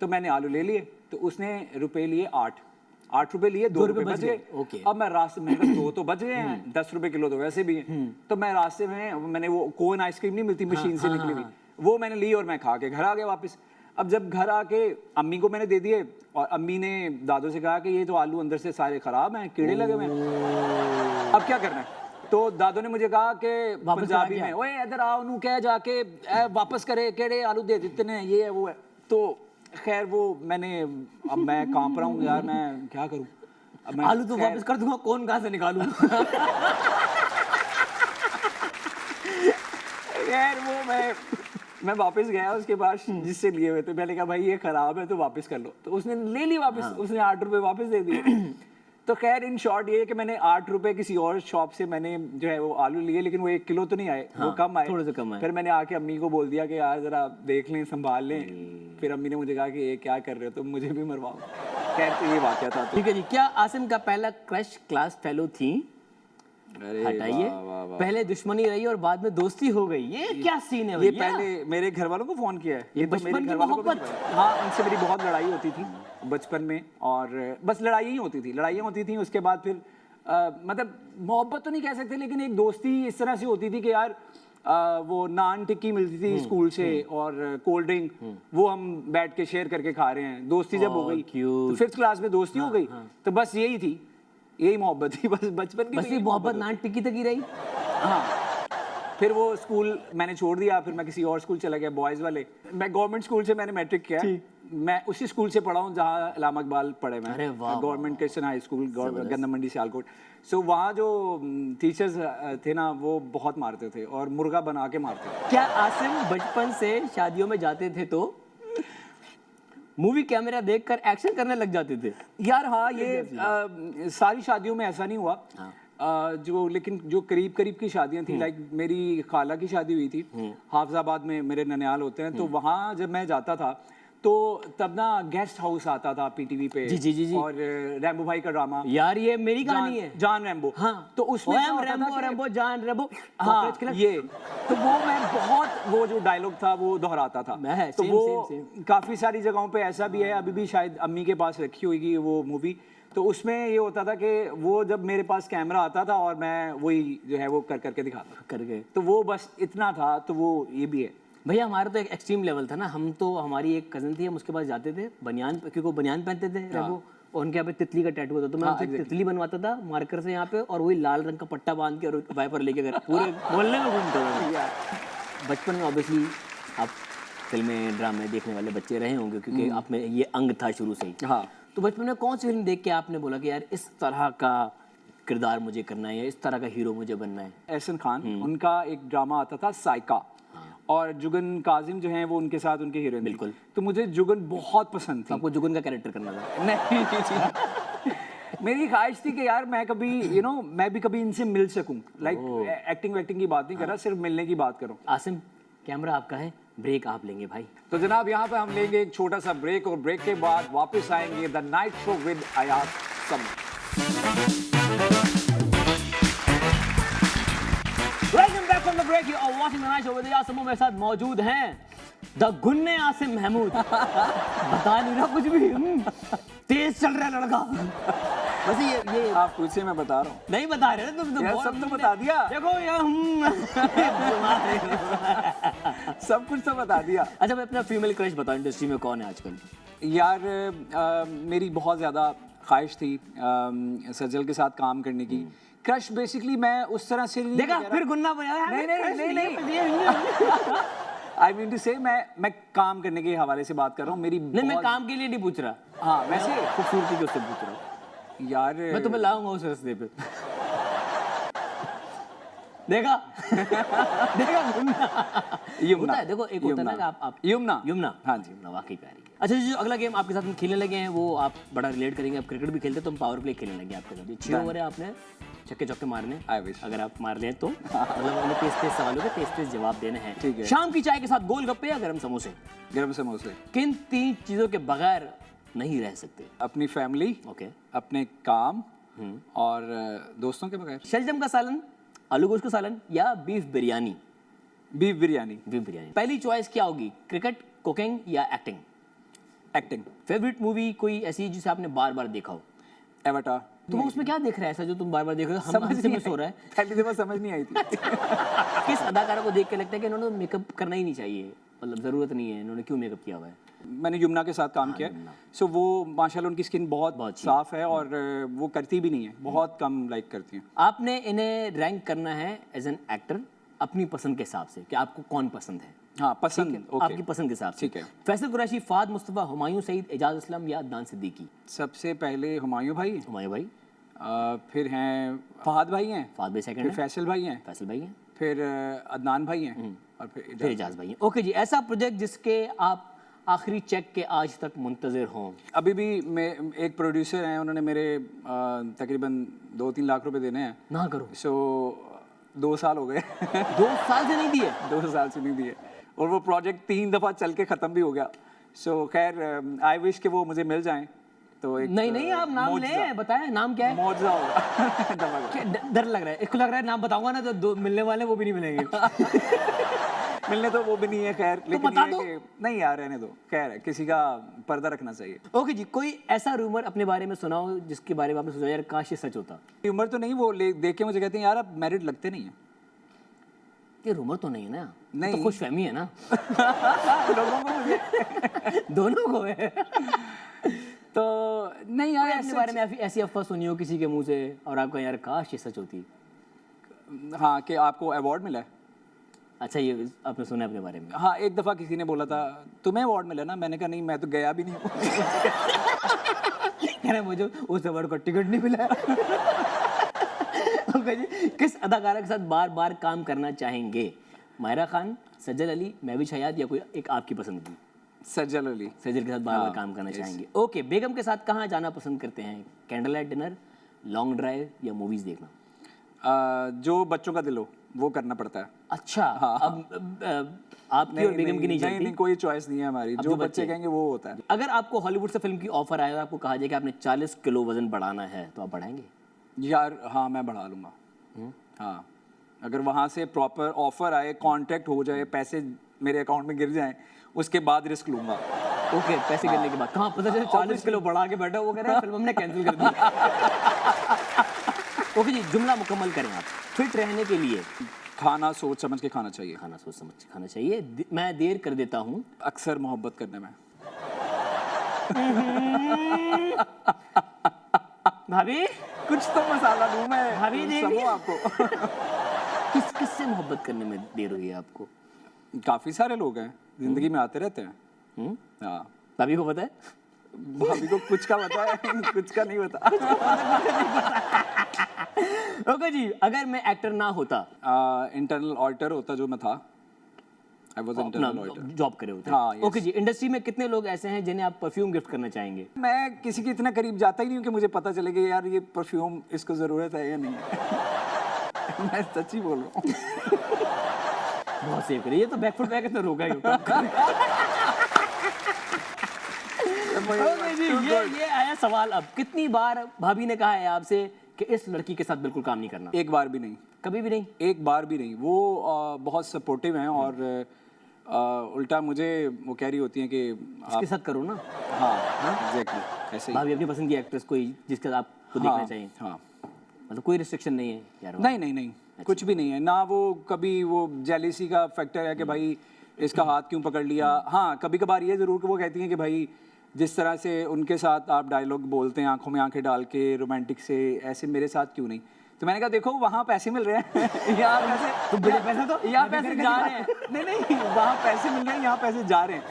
Speaker 2: तो मैंने आलू ले लिए। तो उसने रुपए लिए 8 रुपए लिए, 2 रुपए बच गए।
Speaker 1: ओके।
Speaker 2: अब मैं रास्ते में, दो तो बच गए हैं, 10 रुपए किलो तो वैसे भी हैं। तो मैं रास्ते में, मैंने वो कोन आइसक्रीम नहीं मिलती मशीन से निकली हुई, वो मैंने ली और मैं खा के घर आ गया वापस। अब जब घर आके अम्मी को मैंने दे दिए, और अम्मी ने दादू से कहा कि ये तो आलू अंदर से सारे खराब हैं, कीड़े लगे हुए हैं, अब क्या करना है? तो दादू ने मुझे कहा कि पंजाबी में, ओए इधर आओ, नू कह जाके वापस करे, केड़े आलू दे देते ने, ये है वो है। तो खैर वो मैंने, अब मैं कांप रहा हूँ यार, मैं क्या करूँ? अब मैं
Speaker 1: आलू तो वापस कर दूंगा, कौन कहाँ से निकालूं?
Speaker 2: यार वो मैं वापस गया उसके पास जिससे लिए हुए थे, मैंने कहा भाई ये खराब है तो वापस कर लो। तो उसने ले ली वापस, उसने 8 रुपए वापस दे दिए। तो खैर इन शॉर्ट ये है कि मैंने 8 रुपए किसी और शॉप से मैंने जो है वो आलू लिए, लेकिन वो 1 किलो तो नहीं आए, वो कम आए,
Speaker 1: थोड़े से कम आए।
Speaker 2: फिर मैंने आके अम्मी को बोल दिया कि यार जरा देख लें, संभाल लें। फिर अम्मी ने मुझे कहा कि ये क्या कर रहे हो तुम, मुझे भी मरवाओ। खैर तो ये वाकया था।
Speaker 1: ठीक है जी, क्या आसिम का पहला क्रश क्लास फेलो थी?
Speaker 2: अरे
Speaker 1: हटाइए,
Speaker 2: वाह, वाह, वाह।
Speaker 1: पहले दुश्मनी रही और बाद में दोस्ती हो गई, ये क्या सीन है
Speaker 2: ये
Speaker 1: भैया?
Speaker 2: पहले मेरे घर वालों को फोन किया है, ये तो
Speaker 1: बचपन
Speaker 2: मेरे
Speaker 1: की
Speaker 2: घर वालों को भी
Speaker 1: मोहब्बत।
Speaker 2: नहीं पता। हाँ, उनसे मेरी बहुत लड़ाई होती थी बचपन में, और बस लड़ाइयाँ होती थी। उसके बाद फिर मतलब मोहब्बत तो नहीं कह सकते, लेकिन एक दोस्ती इस तरह से होती थी कि यार वो नान टिक्की मिलती थी स्कूल से और कोल्ड ड्रिंक, वो हम बैठ के शेयर करके खा रहे हैं। दोस्ती जब हो गई तो 5th क्लास में दोस्ती हो गई, तो बस यही थी, यही मोहब्बत थी, बस बचपन की।
Speaker 1: बस ये मोहब्बत नान टिक्की तक ही रही।
Speaker 2: हाँ, फिर वो स्कूल मैंने छोड़ दिया, फिर मैं किसी और स्कूल चला गया, बॉयज़ वाले। मैं गवर्नमेंट स्कूल से मैंने मैट्रिक किया है। मैं उसी स्कूल से पढ़ा हूँ जहाँ अल्लामा इकबाल पढ़े मैं।
Speaker 1: अरे वाह,
Speaker 2: गवर्नमेंट क्रिश्चियन हाई स्कूल, गंदा मंडी सियालकोट। सो वहाँ जो टीचर्स थे ना, वो बहुत मारते थे और मुर्गा बना के मारते थे।
Speaker 1: क्या आसिम बचपन से शादियों में जाते थे तो मूवी कैमरा देखकर एक्शन करने लग जाते थे?
Speaker 2: यार हाँ, ये सारी शादियों में ऐसा नहीं हुआ। लेकिन जो करीब करीब की शादियां थी, लाइक मेरी खाला की शादी हुई थी हाफिजाबाद में, मेरे ननियाल होते हैं, तो वहाँ जब मैं जाता था तो तब ना गेस्ट हाउस आता था पीटीवी पे।
Speaker 1: जी।
Speaker 2: और रैम्बो भाई का ड्रामा,
Speaker 1: यार ये मेरी कहानी है।
Speaker 2: जान रैम्बो।
Speaker 1: हाँ,
Speaker 2: तो उसमें क्या होता था
Speaker 1: रैम्बो
Speaker 2: कि-
Speaker 1: रैम्बो जान रैम्बो,
Speaker 2: हाँ, ये तो वो मैं बहुत, वो जो डायलॉग था वो दोहराता था।
Speaker 1: मैं
Speaker 2: तो
Speaker 1: सेम,
Speaker 2: वो
Speaker 1: सेम।
Speaker 2: काफी सारी जगहों पे ऐसा भी है, अभी भी शायद अम्मी के पास रखी होगी वो मूवी। तो उसमें ये होता था कि वो जब मेरे पास कैमरा आता था और मैं वही जो है वो कर करके दिखाता
Speaker 1: कर गए।
Speaker 2: तो वो बस इतना था। तो वो ये भी है
Speaker 1: भैया, हमारा तो एक एक्सट्रीम लेवल था ना। हम तो, हमारी एक कजन थी, हम उसके पास जाते थे, बनियान, क्योंकि वो बनियान पहनते थे रैम्बो, और उनके यहाँ पे तितली का टैटू होता, तो मैं उनसे तितली बनवाता था मार्कर से यहाँ पे, और वही लाल रंग का पट्टा बांध के और वाइपर लेके घर पूरे मोहल्ले में घूमता था। बचपन में ऑब्वियसली आप फिल्में ड्रामे देखने वाले बच्चे रहे होंगे, क्योंकि आप में ये अंग था शुरू से ही।
Speaker 2: हाँ।
Speaker 1: तो बचपन में कौन सी फिल्म देख के आपने बोला कि यार इस तरह का किरदार मुझे करना है या इस तरह का हीरो मुझे बनना है?
Speaker 2: एहसन खान, उनका एक ड्रामा आता था साइका, और जुगन काजिम जो हैं वो उनके साथ उनके हीरोइन।
Speaker 1: बिल्कुल।
Speaker 2: तो मुझे जुगन बहुत पसंद थी।
Speaker 1: आपको जुगन का कैरेक्टर करना था?
Speaker 2: नहीं, मेरी ख्वाहिश थी कि यार मैं कभी मैं भी कभी इनसे मिल सकूं। लाइक एक्टिंग की बात नहीं कर रहा, सिर्फ मिलने की बात करूं।
Speaker 1: आसिम, कैमरा आपका है, ब्रेक आप लेंगे भाई।
Speaker 2: तो जनाब यहाँ पे हम लेंगे एक छोटा सा ब्रेक, और ब्रेक के बाद वापस आएंगे the Night Show with Ayaz Sami.
Speaker 1: Welcome back from the break, you are watching the Night Show with Ayaz Sami. मेरे साथ मौजूद हैं द गुन्ने आसिम महमूद। बता नहीं रहा कुछ भी, तेज चल रहा है लड़का। बस ये
Speaker 2: आप पूछे, मैं बता रहा हूँ।
Speaker 1: नहीं बता रहे तुम तो
Speaker 2: यार, सब तो बता दिया।
Speaker 1: देखो यार
Speaker 2: सब कुछ तो बता दिया।
Speaker 1: अच्छा, मैं अपना फीमेल क्रश बताऊं, इंडस्ट्री में कौन है आजकल?
Speaker 2: यार मेरी बहुत ज़्यादा ख्वाहिश थी सजल के साथ काम करने की। क्रश बेसिकली मैं उस तरह से नहीं
Speaker 1: देखा,
Speaker 2: कह रहा।
Speaker 1: फिर गुन्ना बनाया।
Speaker 2: नहीं। आई मीन टू से मैं काम करने के हवाले से बात कर रहा हूँ। मेरी
Speaker 1: नहीं, मैं
Speaker 2: बहुत-
Speaker 1: काम के लिए नहीं पूछ रहा।
Speaker 2: हाँ, वैसे
Speaker 1: खूबसूरती के उससे पूछ रहा हूँ
Speaker 2: यार,
Speaker 1: मैं तुम्हें लाऊंगा उस रास्ते पे। देखा देखा गुन्ना।
Speaker 2: यमुना।
Speaker 1: होता है, देखो एक होता है ना कि आप
Speaker 2: यमुना।
Speaker 1: यमुना,
Speaker 2: हाँ जी।
Speaker 1: यमुना वाकई प्यारी है। अच्छा जी, जो अगला गेम आपके साथ हम खेलने लगे हैं वो आप बड़ा रिलेट करेंगे। आप क्रिकेट भी खेलते तो हम पावर प्ले खेलने लगे आपके साथ। 6 ओवर है, आपने छक्के चौके मारने।
Speaker 2: I wish।
Speaker 1: अगर आप मार लें तो मतलब उन्हें तेज सवालों के तेज जवाब देने हैं।
Speaker 2: ठीक है।
Speaker 1: शाम की चाय के साथ गोलगप्पे या गरम समोसे?
Speaker 2: गरम समोसे।
Speaker 1: किन 3 चीजों के बगैर नहीं रह सकते?
Speaker 2: अपनी फैमिली,
Speaker 1: ओके।
Speaker 2: अपने काम, और दोस्तों के बगैर।
Speaker 1: शलजम का सालन, आलू गोश्त का सालन या beef biryani?
Speaker 2: Beef biryani.
Speaker 1: Beef biryani. पहली चॉइस क्या होगी, क्रिकेट, कुकिंग या एक्टिंग?
Speaker 2: एक्टिंग।
Speaker 1: फेवरेट मूवी कोई ऐसी जिसे आपने बार बार देखा हो?
Speaker 2: एवाटार।
Speaker 1: तुम उसमें क्या देख रहा है ऐसा जो तुम बार बार देख रहे हो? हम
Speaker 2: समझ
Speaker 1: हमसे
Speaker 2: नहीं
Speaker 1: में सो रहा है।
Speaker 2: पहली दफा समझ नहीं आई थी।
Speaker 1: किस अदाकारा को देख के लगता है कि इन्होंने मेकअप करना ही नहीं चाहिए, मतलब ज़रूरत नहीं है, इन्होंने क्यों मेकअप किया हुआ है?
Speaker 2: मैंने यमुना के साथ काम किया है, सो वो माशाल्लाह उनकी स्किन बहुत साफ है और वो करती भी नहीं है, बहुत कम लाइक करती हैं।
Speaker 1: आपने इन्हें रैंक करना है एज एन एक्टर अपनी पसंद के हिसाब से कि आपको कौन पसंद है।
Speaker 2: हाँ, पसंद। ओके,
Speaker 1: आपकी पसंद के हिसाब से।
Speaker 2: ठीक है।
Speaker 1: फैसल कुरैशी, फाद मुस्तफ़ा, हुमायूं सईद, एजाज असलम या अदनान सिद्दीकी?
Speaker 2: सबसे पहले हुमायूं भाई,
Speaker 1: हुमायूं भाई,
Speaker 2: फिर हैं फहद भाई हैं,
Speaker 1: फाद भाई
Speaker 2: फिर
Speaker 1: सेकंड है,
Speaker 2: फैसल भाई हैं,
Speaker 1: फैसल भाई हैं,
Speaker 2: फिर अदनान भाई हैं और
Speaker 1: फिर एजाज भाई हैं। ओके जी, ऐसा प्रोजेक्ट जिसके आप आखिरी चेक के आज तक मुंतज़िर हों?
Speaker 2: अभी भी मैं एक प्रोड्यूसर हैं, उन्होंने मेरे तकरीबन 2-3 लाख रुपए देने हैं।
Speaker 1: ना करो।
Speaker 2: सो 2 साल हो गए।
Speaker 1: 2 साल से नहीं दिए?
Speaker 2: 2 साल से नहीं दिए और वो प्रोजेक्ट 3 दफ़ा चल के ख़त्म भी हो गया। सो खैर आई विश कि वो मुझे मिल जाएं तो एक
Speaker 1: नहीं आप नाम लें, बताएं नाम क्या है?
Speaker 2: मौजज़ा होगा। दफा
Speaker 1: क्या डर लग रहा है? इसको लग रहा है नाम बताऊंगा ना तो दो मिलने वाले वो भी नहीं मिलेंगे।
Speaker 2: मिलने तो वो भी नहीं है खैर, लेकिन
Speaker 1: बता
Speaker 2: ये
Speaker 1: दो।
Speaker 2: है कि नहीं यार रहने दो, खैर है, किसी का पर्दा रखना चाहिए।
Speaker 1: ओके जी, कोई ऐसा रूमर अपने बारे में सुनाओ जिसके बारे में आपने सोचा यार काश ये सच होता?
Speaker 2: उम्र तो नहीं, वो देख के मुझे कहते हैं यार आप मैरिड लगते नहीं हैं।
Speaker 1: ये रूमर तो नहीं है ना?
Speaker 2: नहीं।
Speaker 1: तो खुशफहमी है ना?
Speaker 2: लोगों को मुझे
Speaker 1: दोनों को है।
Speaker 2: तो नहीं यार
Speaker 1: अपने बारे में ऐसी अफवाह सुनी हो किसी के मुंह से और आपका यार काश ये सच होती?
Speaker 2: हाँ, कि आपको अवार्ड मिला है।
Speaker 1: अच्छा, ये आपने सुना है अपने बारे में?
Speaker 2: हाँ, एक दफ़ा किसी ने बोला था तुम्हें अवार्ड मिला ना, मैंने कहा नहीं मैं तो गया भी नहीं हूँ।
Speaker 1: कह रहे मुझे उस अवार्ड का टिकट नहीं मिला। ओके जी, किस अदाकारा के साथ बार बार काम करना चाहेंगे? मायरा खान, सज्जल अली, महविश हयात या कोई एक आपकी पसंद की?
Speaker 2: सज्जल अली।
Speaker 1: सज्जल के साथ बार बार काम करना चाहेंगे। ओके, बेगम के साथ कहाँ जाना पसंद करते हैं? Candle light dinner, long drive या मूवीज़ देखना?
Speaker 2: जो बच्चों का दिल हो वो करना पड़ता है।
Speaker 1: अच्छा, अब आपकी और बेगम की नहीं चलती?
Speaker 2: नहीं, कोई चॉइस नहीं है हमारी, जो बच्चे कहेंगे वो होता है।
Speaker 1: अगर आपको हॉलीवुड से फिल्म की ऑफर आए और आपको कहा जाए कि आपने 40 किलो वजन बढ़ाना है तो आप बढ़ाएंगे?
Speaker 2: यार हाँ, मैं बढ़ा लूँगा। हाँ, अगर वहाँ से प्रॉपर ऑफर आए, कॉन्ट्रैक्ट हो जाए, पैसे मेरे अकाउंट में गिर जाएं, उसके बाद रिस्क लूँगा।
Speaker 1: ओके, पैसे गिरने के बाद कहाँ पता चले 40 किलो बढ़ा के बैठा, वो कह रहे हैं फिल्म हमने कैंसिल कर दी। ओके जी, जुमला मुकम्मल करें आप। फिट रहने के लिए
Speaker 2: खाना सोच समझ के खाना चाहिए।
Speaker 1: खाना सोच समझ के खाना चाहिए। मैं देर कर देता हूँ
Speaker 2: अक्सर मोहब्बत करने में।
Speaker 1: भाभी,
Speaker 2: कुछ तो मसाला दूं मैं,
Speaker 1: भाभी देख
Speaker 2: समझो आपको।
Speaker 1: किससे मोहब्बत करने में देर हुई है आपको?
Speaker 2: काफी सारे लोग हैं जिंदगी में, आते रहते हैं। हाँ,
Speaker 1: भाभी को पता है?
Speaker 2: भाभी को कुछ का पता है, कुछ का नहीं पता।
Speaker 1: ओके जी, अगर मैं एक्टर ना होता,
Speaker 2: इंटरनल ऑडिटर होता जो मैं था। I was internal auditor.
Speaker 1: Job करे होते।
Speaker 2: हाँ, yes.
Speaker 1: ओके जी, इंडस्ट्री में कितने लोग ऐसे हैं जिन्हें आप परफ्यूम गिफ्ट करना चाहेंगे?
Speaker 2: मैं किसी के इतना करीब जाता ही नहीं हूँ कि मुझे पता चले कि यार ये परफ्यूम इसको जरूरत है या नहीं है। मैं सच्ची बोल रहा हूँ।
Speaker 1: बहुत सेव करिए, ये तो बैकफुट बैक तो रोका ही होगा। ओके जी, ये आया सवाल अब, कितनी बार भाभी ने कहा है आपसे कि इस लड़की के साथ बिल्कुल काम नहीं करना?
Speaker 2: एक बार भी नहीं।
Speaker 1: कभी भी नहीं?
Speaker 2: एक बार भी नहीं। वो बहुत सपोर्टिव हैं और उल्टा मुझे वो कह रही होती हैं कि
Speaker 1: इसके साथ करो ना।
Speaker 2: हाँ, एग्जैक्टली ऐसे ही।
Speaker 1: भाभी अपनी पसंद की एक्ट्रेस कोई जिसके साथ आपको देखना चाहिए?
Speaker 2: हाँ,
Speaker 1: मतलब कोई रिस्ट्रिक्शन नहीं है यार?
Speaker 2: नहीं, कुछ भी नहीं है ना। वो कभी वो जेलिसी का फैक्टर है कि भाई इसका हाथ क्यों पकड़ लिया। हाँ, कभी कभार ये ज़रूर कि वो कहती हैं कि भाई जिस तरह से उनके साथ आप डायलॉग बोलते हैं आंखों में आंखें डाल के रोमांटिक से, ऐसे मेरे साथ क्यों नहीं। तो मैंने कहा देखो वहाँ पैसे मिल रहे हैं, यहाँ पैसे
Speaker 1: तुम बड़े पैसा तो
Speaker 2: यहाँ पैसे जा रहे हैं। नहीं, वहाँ पैसे मिल रहे हैं, यहाँ पैसे जा रहे हैं।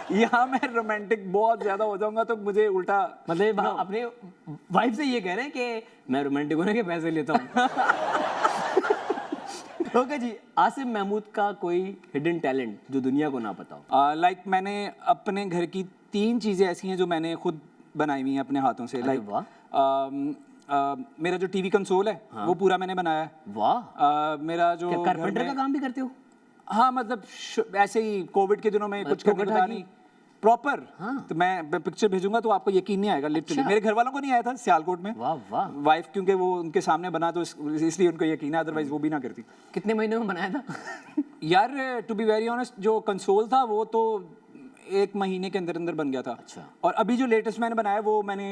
Speaker 2: तो यहाँ मैं रोमांटिक बहुत ज़्यादा हो जाऊँगा तो मुझे उल्टा,
Speaker 1: मतलब अपने वाइफ से ये कह रहे हैं कि मैं रोमांटिक होने के पैसे लेता हूँ। ओके जी, आसिम महमूद का कोई हिडन टैलेंट जो दुनिया को ना पता हो?
Speaker 2: लाइक मैंने अपने घर की 3 चीज़ें ऐसी हैं जो मैंने खुद बनाई हुई हैं अपने हाथों से। लाइक मेरा जो टीवी कंसोल है वो पूरा मैंने बनाया है।
Speaker 1: वाह।
Speaker 2: मेरा जो
Speaker 1: कारपेंटर का काम भी करते हो?
Speaker 2: हाँ, मतलब ऐसे ही कोविड के दिनों में कुछ करने को था नहीं प्रॉपर।
Speaker 1: हाँ।
Speaker 2: तो मैं पिक्चर भेजूंगा तो आपको यकीन नहीं आएगा लिटरली।
Speaker 1: अच्छा।
Speaker 2: मेरे घर वालों को नहीं आया था सियालकोट में,
Speaker 1: वाह वाह,
Speaker 2: वाइफ क्योंकि वो उनके सामने बना तो इसलिए उनको यकीन है, अदरवाइज वो भी ना करती।
Speaker 1: कितने महीने में बनाया था?
Speaker 2: यार टू बी वेरी ऑनेस्ट, जो कंसोल था वो तो 1 महीने के अंदर अंदर बन गया था।
Speaker 1: अच्छा।
Speaker 2: और अभी जो लेटेस्ट मैंने बनाया वो मैंने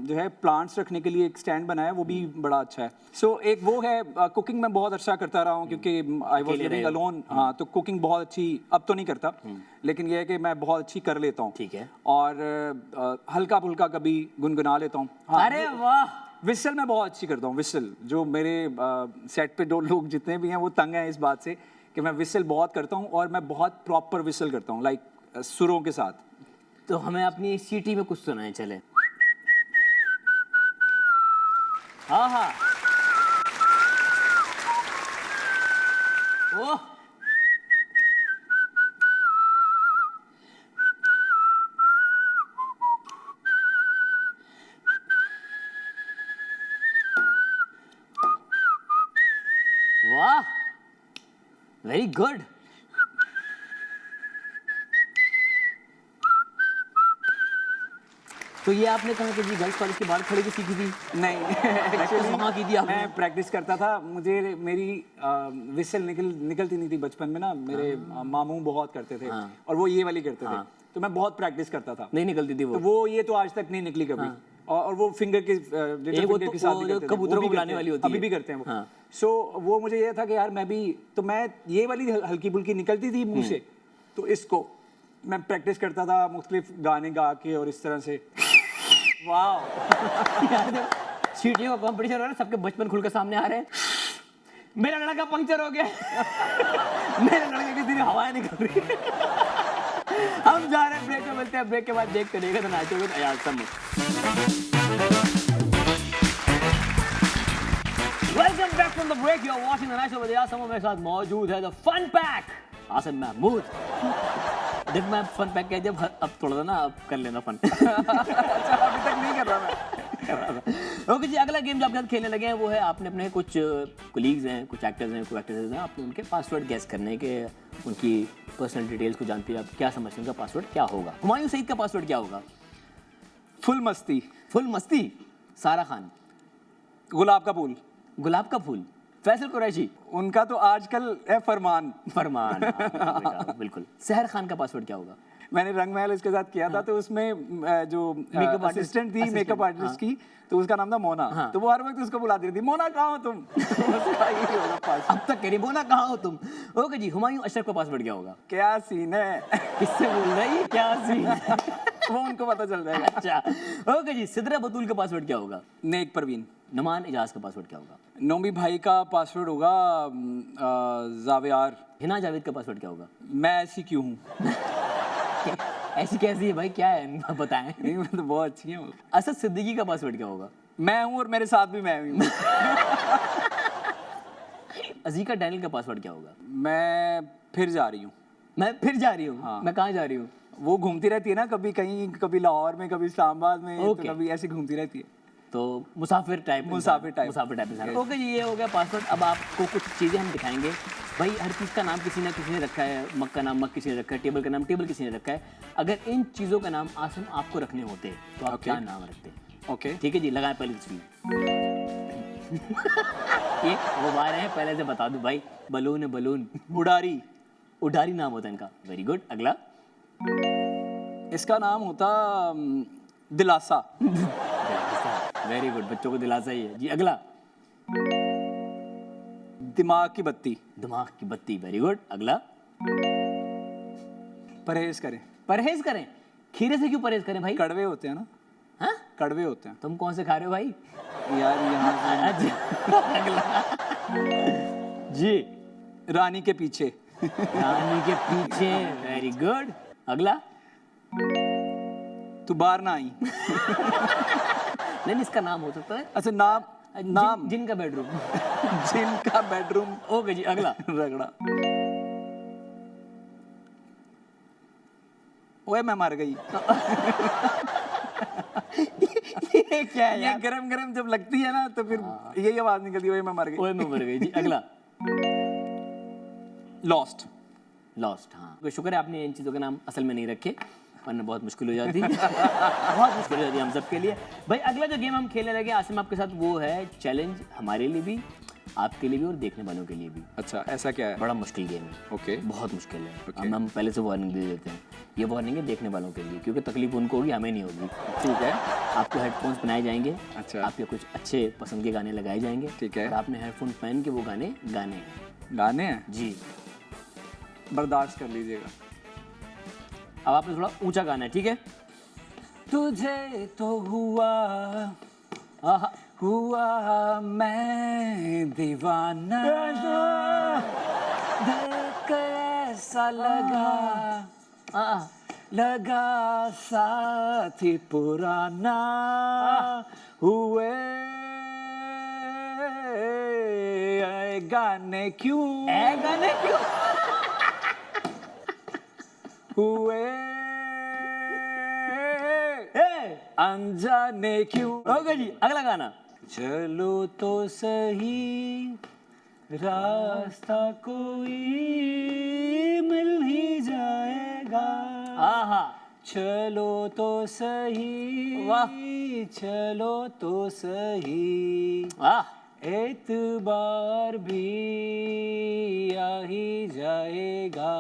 Speaker 2: जो है प्लांट्स रखने के लिए एक स्टैंड बनाया, वो भी बड़ा अच्छा है। सो एक वो है, कुकिंग मैं बहुत अच्छा करता रहा हूँ क्योंकि आई वॉज लिविंग अलोन। हाँ, तो कुकिंग बहुत अच्छी अब तो नहीं करता, लेकिन ये है कि मैं बहुत अच्छी कर लेता हूँ।
Speaker 1: ठीक है।
Speaker 2: और हल्का फुल्का कभी गुनगुना लेता हूँ। हाँ,
Speaker 1: अरे वाह,
Speaker 2: विसल मैं बहुत अच्छी करता हूँ। विसल जो मेरे सेट पे जो लोग जितने भी हैं वो तंग हैं इस बात से कि मैं विसल बहुत करता हूँ, और मैं बहुत प्रॉपर विसल करता हूँ, लाइक सुरों के साथ।
Speaker 1: तो हमें अपनी सीटी में कुछ सुनाए चले। हाँ हाँ, ओह वाह, वेरी गुड। तो ये आपने कहा कि जी गर्ल्स कॉलेज के बाहर खड़े की सीखी थी?
Speaker 2: नहीं,
Speaker 1: प्रैक्टिस वहाँ की थी आपने?
Speaker 2: मैं प्रैक्टिस करता था। मुझे मेरी विसल निकलती नहीं थी बचपन में ना। मेरे मामू बहुत करते थे,
Speaker 1: हाँ।
Speaker 2: और वो ये वाली करते थे, तो मैं बहुत प्रैक्टिस करता था।
Speaker 1: नहीं निकलती थी वो?
Speaker 2: तो वो ये तो आज तक नहीं निकली कभी। और वो फिंगर के लिटिल
Speaker 1: वो
Speaker 2: फिंगर
Speaker 1: तो-
Speaker 2: के साथ
Speaker 1: वो
Speaker 2: भी
Speaker 1: जो
Speaker 2: करते थे,
Speaker 1: कबूतरों
Speaker 2: वो भी
Speaker 1: को बुलाने
Speaker 2: करते
Speaker 1: वाली
Speaker 2: हैं,
Speaker 1: होती
Speaker 2: अभी
Speaker 1: है।
Speaker 2: भी करते हैं वो।
Speaker 1: हाँ।
Speaker 2: सो वो मुझे ये था कि यार मैं भी, तो मैं ये वाली हल्की फुल्की निकलती थी मुंह से, तो इसको मैं प्रैक्टिस करता था मुख्तलिफ गाने गा के और इस तरह से। वाह,
Speaker 1: यार सीटियों का कंपटीशन हो रहा है, सबके बचपन खुल के सामने आ रहे हैं। मेरा लड़का पंक्चर हो गया। मेरे लड़के की तेरी हवाएं निकल रही है। हम जा रहे हैं ब्रेक में, मिलते हैं ब्रेक के बाद। देखते रहेगा तो नाचोगे तो यार सब। Welcome back from the break. You are watching the national with Asam. मेरे साथ मौजूद है the fun pack Asim Mahmood. देख मैं फन पैक कह दिया, अब थोड़ा सा ना अब कर लेना फन।
Speaker 2: अच्छा अभी तक नहीं कर रहा मैं।
Speaker 1: ओके जी, अगला गेम जो आपके साथ खेलने लगे हैं वो है, आपने अपने कुछ कोलीग्स हैं, कुछ एक्टर्स हैं, कुछ एक्ट्रेसेस हैं, आपने उनके पासवर्ड गेस करने के, उनकी पर्सनल डिटेल्स को जानते हैं आप क्या समझते हैं उनका पासवर्ड क्या होगा। हुमायूं सईद का पासवर्ड क्या होगा?
Speaker 2: फुल मस्ती।
Speaker 1: फुल मस्ती। सारा खान।
Speaker 2: गुलाब का फूल।
Speaker 1: गुलाब का फूल। फैसल कुरैशी।
Speaker 2: उनका तो आजकल है फरमान।
Speaker 1: फरमान। हाँ, बेटा, बिल्कुल। सहर खान का पासवर्ड क्या होगा?
Speaker 2: मैंने रंग महल इसके साथ किया था, तो उसमें जो
Speaker 1: Makeup artist-
Speaker 2: असिस्टेंट थी मेकअप
Speaker 1: assistant,
Speaker 2: आर्टिस्ट की, तो उसका नाम था मोना।
Speaker 1: हाँ।
Speaker 2: तो वो हर वक्त उसको बुलाती रहती, मोना कहाँ हो तुम? उसका यही होगा पास।
Speaker 1: अब तक कह बोना कहाँ हो तुम। ओके जी, हुमायूं अशरफ का पासवर्ड क्या होगा?
Speaker 2: क्या सीन है?
Speaker 1: किससे बोल रही है, क्या सीन है?
Speaker 2: वो उनको पता चल जाएगा।
Speaker 1: अच्छा ओके जी, सिद्रा बतूल का पासवर्ड क्या होगा?
Speaker 2: नेक परवीन।
Speaker 1: नुमान इजाज का पासवर्ड क्या होगा?
Speaker 2: नोमी भाई का पासवर्ड होगा जावेयार।
Speaker 1: हिना जावेद का पासवर्ड क्या होगा?
Speaker 2: मैं ऐसी क्यों हूँ?
Speaker 1: ऐसी कैसी है भाई, क्या है बताएं।
Speaker 2: नहीं, मैं तो बहुत अच्छी हूँ।
Speaker 1: असद सिद्दीकी का पासवर्ड क्या होगा?
Speaker 2: मैं हूँ और मेरे साथ भी मैं हूँ।
Speaker 1: अजीका डैनियल का पासवर्ड क्या होगा?
Speaker 2: मैं फिर जा रही हूँ।
Speaker 1: मैं फिर जा रही हूँ।
Speaker 2: हाँ।
Speaker 1: मैं कहाँ जा रही हूँ?
Speaker 2: वो घूमती रहती है ना, कभी कहीं, कभी लाहौर में, कभी इस्लामाबाद में, तो
Speaker 1: Okay.
Speaker 2: कभी ऐसे घूमती रहती है।
Speaker 1: तो मुसाफिर टाइप।
Speaker 2: मुसाफिर type।
Speaker 1: मुसाफिर टाइप इंसान। ओके जी, ये हो गया पासवर्ड। अब आपको कुछ चीज़ें हम दिखाएंगे भाई। हर चीज़ का नाम किसी ने रखा है। मग का नाम मग किसी ने रखा है, टेबल का नाम टेबल किसी ने रखा है। अगर इन चीज़ों का नाम आसिम आपको रखने होते तो आप
Speaker 2: Okay.
Speaker 1: क्या नाम रखते?
Speaker 2: ओके।
Speaker 1: ठीक है जी, लगाएं पहले तस्वीर। ये वो बार हैं, पहले से बता दूं भाई। बलून है, बलून।
Speaker 2: उडारी।
Speaker 1: उडारी नाम होता है इनका। Very good. अगला।
Speaker 2: इसका नाम होता दिलासा।
Speaker 1: वेरी गुड, बच्चों को दिलासा ही है जी। अगला।
Speaker 2: दिमाग की बत्ती।
Speaker 1: दिमाग की बत्ती। Very good. अगला।
Speaker 2: परहेज करें।
Speaker 1: परहेज करें। खीरे से क्यों परहेज करें भाई?
Speaker 2: कड़वे होते हैं ना।
Speaker 1: हाँ?
Speaker 2: कड़वे होते हैं
Speaker 1: तुम कौन से खा रहे हो भाई?
Speaker 2: यार यहाँ।
Speaker 1: अच्छा। अगला जी।
Speaker 2: रानी के पीछे।
Speaker 1: रानी के पीछे। Very good. अगला।
Speaker 2: तू बाहर ना आई।
Speaker 1: नहीं, इसका नाम हो सकता है।
Speaker 2: अच्छा नाम।
Speaker 1: जिन का बेडरूम।
Speaker 2: जिनका बेडरूम।
Speaker 1: ओके जी। अगला।
Speaker 2: रगड़ा। ओए मैं मर गई।
Speaker 1: ये क्या है
Speaker 2: ये
Speaker 1: यार?
Speaker 2: गरम गरम जब लगती है ना, तो फिर यही आवाज निकलती है, ओए मैं मर गई।
Speaker 1: ओए मैं मर गई जी। अगला।
Speaker 2: लॉस्ट।
Speaker 1: लॉस्ट। हाँ, तो शुक्र है आपने इन चीज़ों के नाम असल में नहीं रखे। वरना बहुत मुश्किल हो जाती बहुत मुश्किल हो जाती है हम सब के लिए। भाई अगला जो गेम हम खेलने लगे आसिम आपके साथ, वो है चैलेंज हमारे लिए भी, आपके लिए भी और देखने वालों के लिए भी।
Speaker 2: अच्छा, ऐसा क्या है?
Speaker 1: बड़ा मुश्किल गेम है।
Speaker 2: ओके।
Speaker 1: बहुत मुश्किल है।
Speaker 2: Okay.
Speaker 1: हम पहले से वार्निंग दे देते हैं, ये वार्निंग है देखने वालों के लिए, क्योंकि तकलीफ उनको होगी, हमें नहीं होगी।
Speaker 2: ठीक है।
Speaker 1: आपको हेडफोन्स बनाए जाएंगे।
Speaker 2: अच्छा।
Speaker 1: आपके कुछ अच्छे पसंद के गाने लगाए जाएंगे।
Speaker 2: ठीक है।
Speaker 1: और आपने हेडफोन पहन के वो गाने गाने हैं।
Speaker 2: गाने हैं?
Speaker 1: जी।
Speaker 2: बर्दाश्त कर लीजिएगा।
Speaker 1: अब आपने थोड़ा ऊंचा गाना है, ठीक है?
Speaker 2: तुझे तो हुआ मैं दीवाना, दिल को ऐसा लगा साथी पुराना, हुए गाने क्यों हुए अनजाने क्यों।
Speaker 1: ओके जी, अगला गाना।
Speaker 2: चलो तो सही रास्ता कोई मिल ही जाएगा,
Speaker 1: आहा,
Speaker 2: चलो तो सही,
Speaker 1: वाह।
Speaker 2: चलो तो सही,
Speaker 1: आह,
Speaker 2: एतबार भी आ ही जाएगा,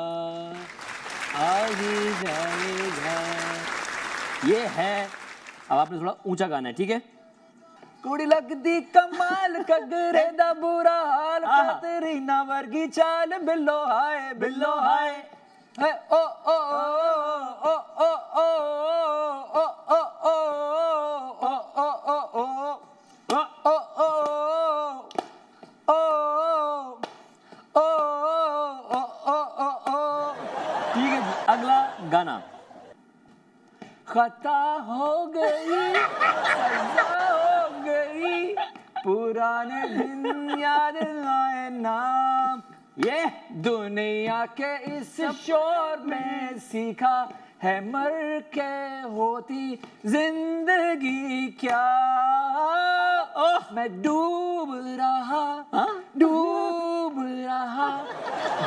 Speaker 2: आ ही जाएगा।
Speaker 1: ये है। अब आपने थोड़ा ऊंचा गाना है, ठीक है?
Speaker 2: कुड़ी लगदी कमाल, कगरे दा बुरा हाल, कैटरीना वर्गी चाल, बिल्लो हाय बिल्लो हाय, है ओ ओ ओ ओ ओ ओ ओ ओ ओ ओ ओ ओ।
Speaker 1: ठीक है जी, अगला गाना।
Speaker 2: खता हो गई, सजा हो गई, पुराने दिन याद आए ना, ये दुनिया के इस शोर में सीखा है मर के होती जिंदगी क्या। मैं डूब रहा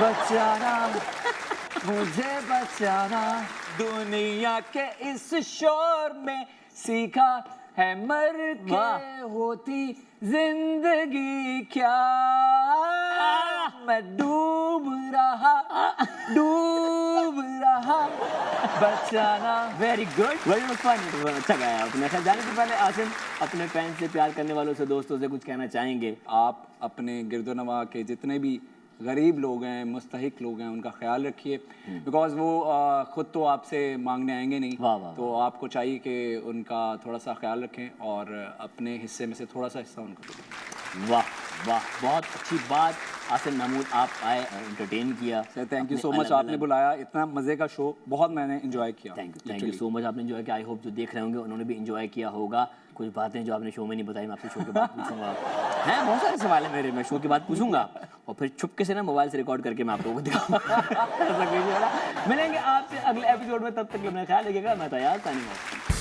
Speaker 2: बचाना, मुझे बचाना, दुनिया के इस शोर में सीखा है मर के होती जिंदगी क्या। मैं डूब रहा बचाना।
Speaker 1: Very good, very fun. अच्छा गाया आपने। खैर जाने से पहले आसिम अपने फैन से, प्यार करने वालों से, दोस्तों से कुछ कहना चाहेंगे?
Speaker 2: आप अपने गिरदोनवा के जितने भी गरीब लोग हैं, मुस्तहिक लोग हैं, उनका ख्याल रखिए, बिकॉज वो खुद तो आपसे मांगने आएंगे नहीं।
Speaker 1: वाह, वाह,
Speaker 2: तो आपको चाहिए कि उनका थोड़ा सा ख्याल रखें और अपने हिस्से में से थोड़ा सा हिस्सा उनको दें।
Speaker 1: वाह वाह, बहुत अच्छी बात। आसिम महमूद, आप आए, एंटरटेन किया।
Speaker 2: सर थैंक यू सो
Speaker 1: अपने
Speaker 2: मच, आपने बुलाया, इतना मज़े का शो बहुत मैंने एंजॉय किया।
Speaker 1: थैंक यू सो मच, आपने एंजॉय किया। आई होप जो देख रहे होंगे उन्होंने भी एंजॉय किया होगा। कुछ बातें जो आपने शो में नहीं बताई, मैं आपसे शो के बाद पूछूंगा। हैं बहुत सारे सवाल है मेरे, मैं शो के बाद पूछूंगा और फिर चुपके से ना मोबाइल से रिकॉर्ड करके मैं आप लोगों को दिखाऊंगा। मिलेंगे आपसे अगले एपिसोड में, तब तक अपना ख्याल रखिएगा। मैं तैयार, साइनिंग ऑफ।